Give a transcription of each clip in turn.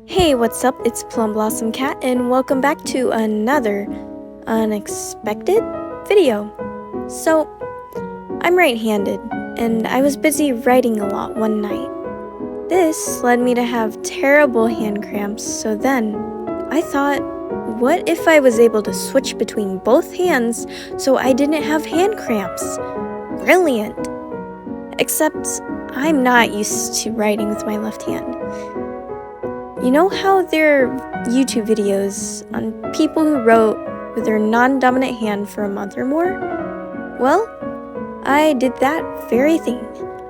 Hey, what's up? It's Plum Blossom Cat, and welcome back to another unexpected video. So, I'm right-handed, and I was busy writing a lot one night. This led me to have terrible hand cramps, so then I thought, what if I was able to switch between both hands so I didn't have hand cramps? Brilliant! Except, I'm not used to writing with my left hand. You know how there are YouTube videos on people who wrote with their non-dominant hand for a month or more? Well, I did that very thing.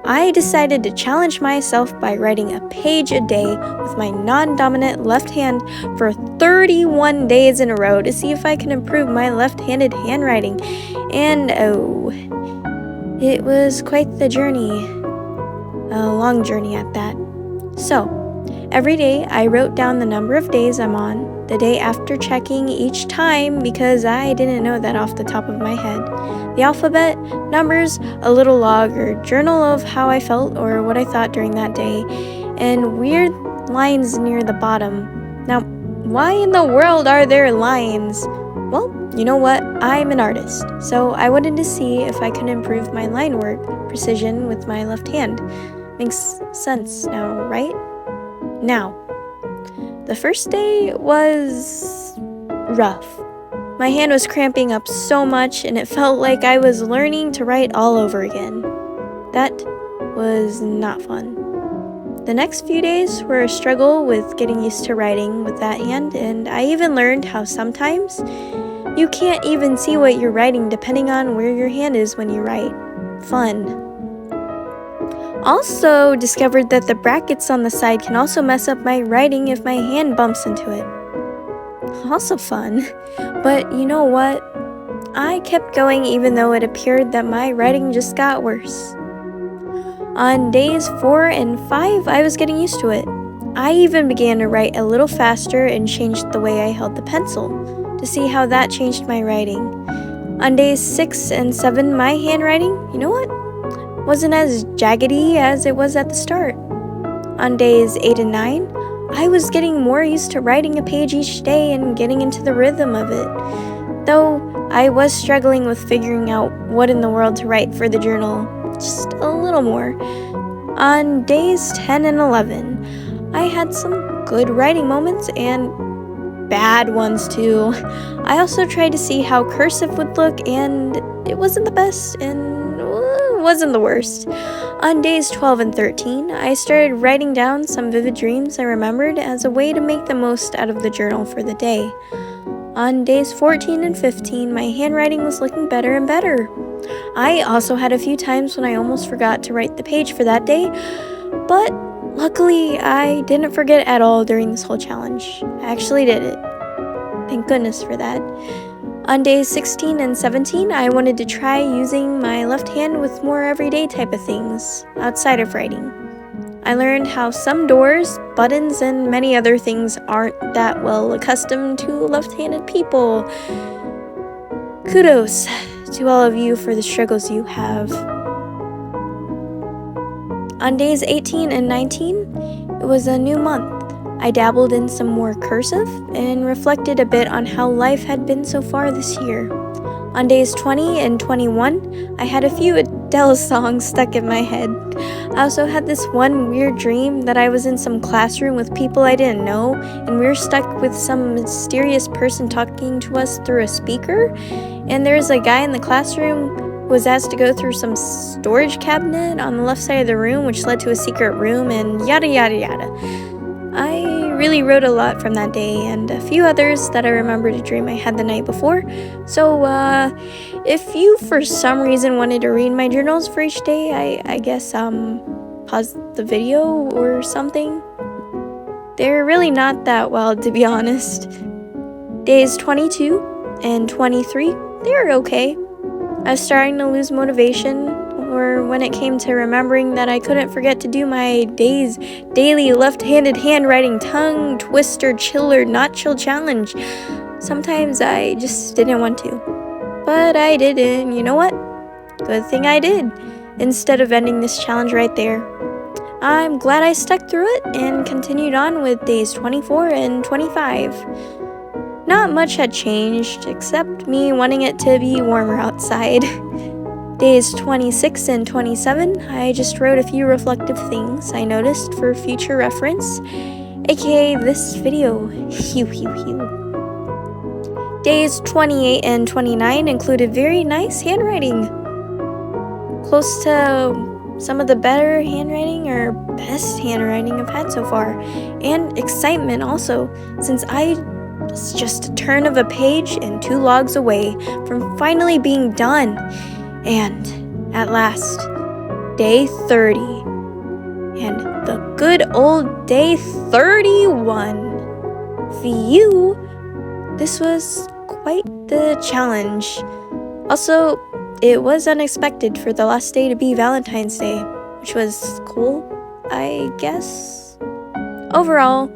I decided to challenge myself by writing a page a day with my non-dominant left hand for 31 days in a row to see if I can improve my left-handed handwriting. And oh, it was quite the journey. A long journey at that. So, every day, I wrote down the number of days I'm on, the day after checking each time because I didn't know that off the top of my head, the alphabet, numbers, a little log or journal of how I felt or what I thought during that day, and weird lines near the bottom. Now, why in the world are there lines? Well, you know what? I'm an artist, so I wanted to see if I could improve my line work precision with my left hand. Makes sense now, right? Now, the first day was rough. My hand was cramping up so much and it felt like I was learning to write all over again. That was not fun. The next few days were a struggle with getting used to writing with that hand, and I even learned how sometimes you can't even see what you're writing depending on where your hand is when you write. Fun. Also discovered that the brackets on the side can also mess up my writing if my hand bumps into it. Also fun. But you know what? I kept going even though it appeared that my writing just got worse. On days 4 and 5, I was getting used to it. I even began to write a little faster and changed the way I held the pencil to see how that changed my writing. On days 6 and 7, my handwriting, you know what? Wasn't as jaggedy as it was at the start. On days 8 and 9, I was getting more used to writing a page each day and getting into the rhythm of it. Though I was struggling with figuring out what in the world to write for the journal just a little more. On days 10 and 11, I had some good writing moments and bad ones too. I also tried to see how cursive would look, and it wasn't the best and wasn't the worst. On days 12 and 13, I started writing down some vivid dreams I remembered as a way to make the most out of the journal for the day. On days 14 and 15, my handwriting was looking better and better. I also had a few times when I almost forgot to write the page for that day, but luckily I didn't forget at all during this whole challenge. I actually did it. Thank goodness for that. On days 16 and 17, I wanted to try using my left hand with more everyday type of things, outside of writing. I learned how some doors, buttons, and many other things aren't that well accustomed to left-handed people. Kudos to all of you for the struggles you have. On days 18 and 19, it was a new month. I dabbled in some more cursive and reflected a bit on how life had been so far this year. On days 20 and 21, I had a few Adele songs stuck in my head. I also had this one weird dream that I was in some classroom with people I didn't know, and we were stuck with some mysterious person talking to us through a speaker, and there was a guy in the classroom who was asked to go through some storage cabinet on the left side of the room, which led to a secret room, and yada yada yada. I really wrote a lot from that day, and a few others that I remembered a dream I had the night before. So, if you for some reason wanted to read my journals for each day, I guess, pause the video or something. They're really not that wild, to be honest. Days 22 and 23, they were okay. I was starting to lose motivation, or when it came to remembering that I couldn't forget to do my daily left-handed handwriting tongue twister chill or not chill challenge. Sometimes I just didn't want to. But I did, and you know what? Good thing I did, instead of ending this challenge right there. I'm glad I stuck through it and continued on with days 24 and 25. Not much had changed, except me wanting it to be warmer outside. Days 26 and 27, I just wrote a few reflective things I noticed for future reference, aka this video. Days 28 and 29 included very nice handwriting. Close to some of the better handwriting or best handwriting I've had so far. And excitement also, since I was just a turn of a page and 2 logs away from finally being done. And at last, day 30. And the good old day 31. Phew! This was quite the challenge. Also, it was unexpected for the last day to be Valentine's Day, which was cool, I guess. Overall,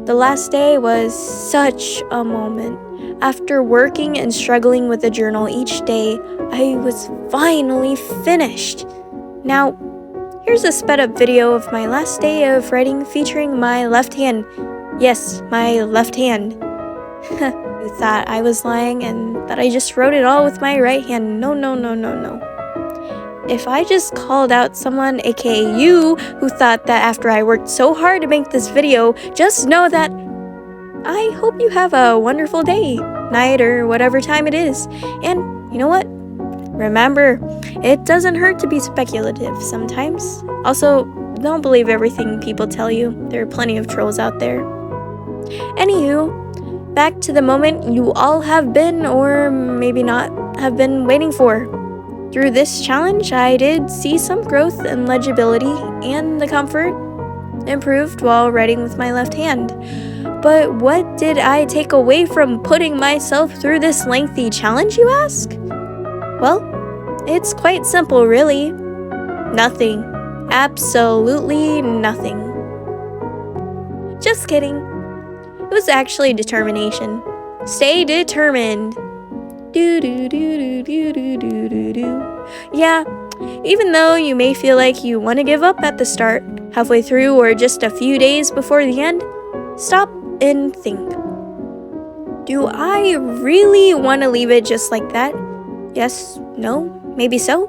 the last day was such a moment. After working and struggling with the journal each day, I was finally finished. Now, here's a sped up video of my last day of writing featuring my left hand. Yes, my left hand. You thought I was lying and that I just wrote it all with my right hand. No. If I just called out someone, aka you, who thought that after I worked so hard to make this video, just know that I hope you have a wonderful day, night, or whatever time it is. And you know what? Remember, it doesn't hurt to be speculative sometimes. Also, don't believe everything people tell you. There are plenty of trolls out there. Anywho, back to the moment you all have been, or maybe not, have been waiting for. Through this challenge, I did see some growth in legibility and the comfort improved while writing with my left hand. But what did I take away from putting myself through this lengthy challenge, you ask? Well, it's quite simple, really. Nothing. Absolutely nothing. Just kidding. It was actually determination. Stay determined. Yeah, even though you may feel like you want to give up at the start, halfway through, or just a few days before the end, stop and think. Do I really want to leave it just like that? Yes, no, maybe so?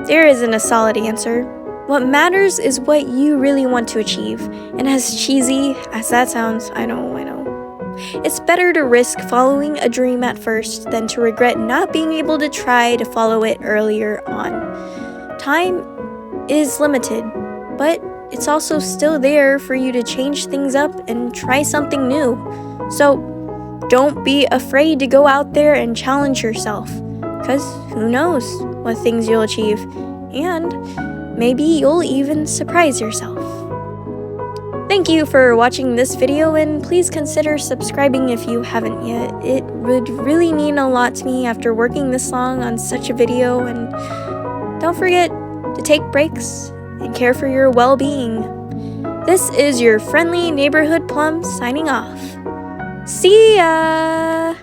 There isn't a solid answer. What matters is what you really want to achieve. And as cheesy as that sounds, I know. It's better to risk following a dream at first than to regret not being able to try to follow it earlier on. Time is limited, but it's also still there for you to change things up and try something new. So don't be afraid to go out there and challenge yourself, because who knows what things you'll achieve, and maybe you'll even surprise yourself. Thank you for watching this video, and please consider subscribing if you haven't yet. It would really mean a lot to me after working this long on such a video, and don't forget to take breaks and care for your well-being. This is your friendly neighborhood plum signing off. See ya!